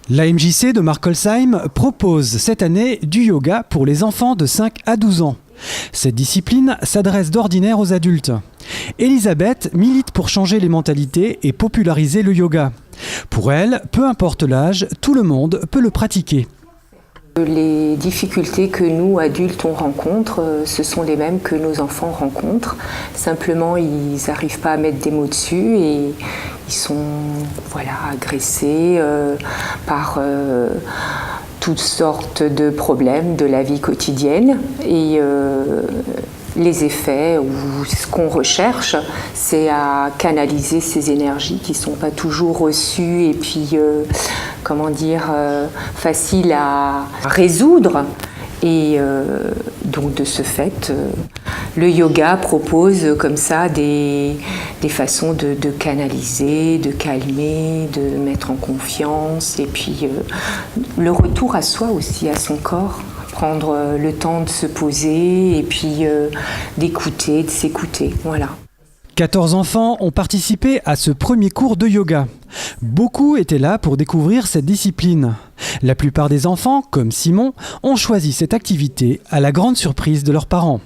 La MJC de Markolsheim propose cette année du yoga pour les enfants de 5 à 12 ans. Cette discipline s'adresse d'ordinaire aux adultes. Elisabeth milite pour changer les mentalités et populariser le yoga. Pour elle, peu importe l'âge, tout le monde peut le pratiquer. Les difficultés que nous, adultes, on rencontre, ce sont les mêmes que nos enfants rencontrent. Simplement, ils n'arrivent pas à mettre des mots dessus et ils sont agressés par toutes sortes de problèmes de la vie quotidienne. Et les effets ou ce qu'on recherche, c'est à canaliser ces énergies qui ne sont pas toujours reçues et puis, faciles à résoudre. Et donc de ce fait, le yoga propose comme ça des façons de canaliser, de calmer, de mettre en confiance et puis le retour à soi aussi, à son corps. Prendre le temps de se poser et puis d'écouter, de s'écouter. Voilà. 14 enfants ont participé à ce premier cours de yoga. Beaucoup étaient là pour découvrir cette discipline. La plupart des enfants, comme Simon, ont choisi cette activité à la grande surprise de leurs parents.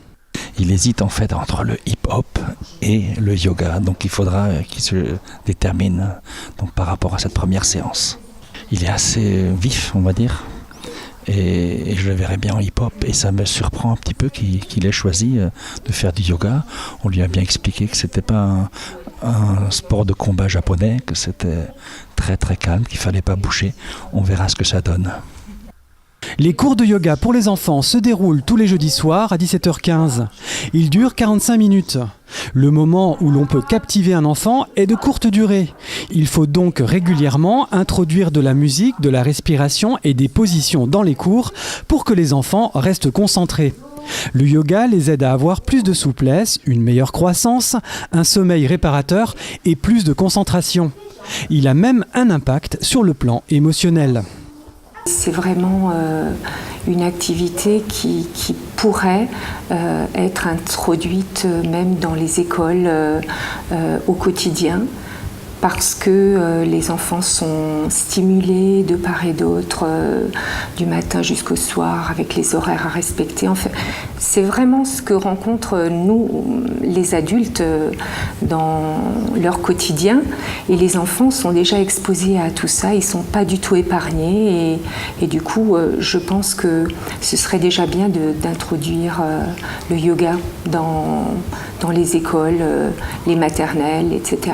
Il hésite en fait entre le hip-hop et le yoga, donc il faudra qu'il se détermine donc, par rapport à cette première séance. Il est assez vif, on va dire. Et je le verrais bien en hip-hop et ça me surprend un petit peu qu'il ait choisi de faire du yoga. On lui a bien expliqué que c'était pas un sport de combat japonais, que c'était très très calme, qu'il fallait pas bouger. On verra ce que ça donne. Les cours de yoga pour les enfants se déroulent tous les jeudis soirs à 17h15. Ils durent 45 minutes. Le moment où l'on peut captiver un enfant est de courte durée. Il faut donc régulièrement introduire de la musique, de la respiration et des positions dans les cours pour que les enfants restent concentrés. Le yoga les aide à avoir plus de souplesse, une meilleure croissance, un sommeil réparateur et plus de concentration. Il a même un impact sur le plan émotionnel. C'est vraiment une activité qui pourrait être introduite même dans les écoles au quotidien parce que les enfants sont stimulés de part et d'autre du matin jusqu'au soir avec les horaires à respecter. En fait, c'est vraiment ce que rencontrent nous, les adultes, dans leur quotidien. Et les enfants sont déjà exposés à tout ça, ils ne sont pas du tout épargnés. Et du coup, je pense que ce serait déjà bien d'introduire le yoga dans les écoles, les maternelles, etc.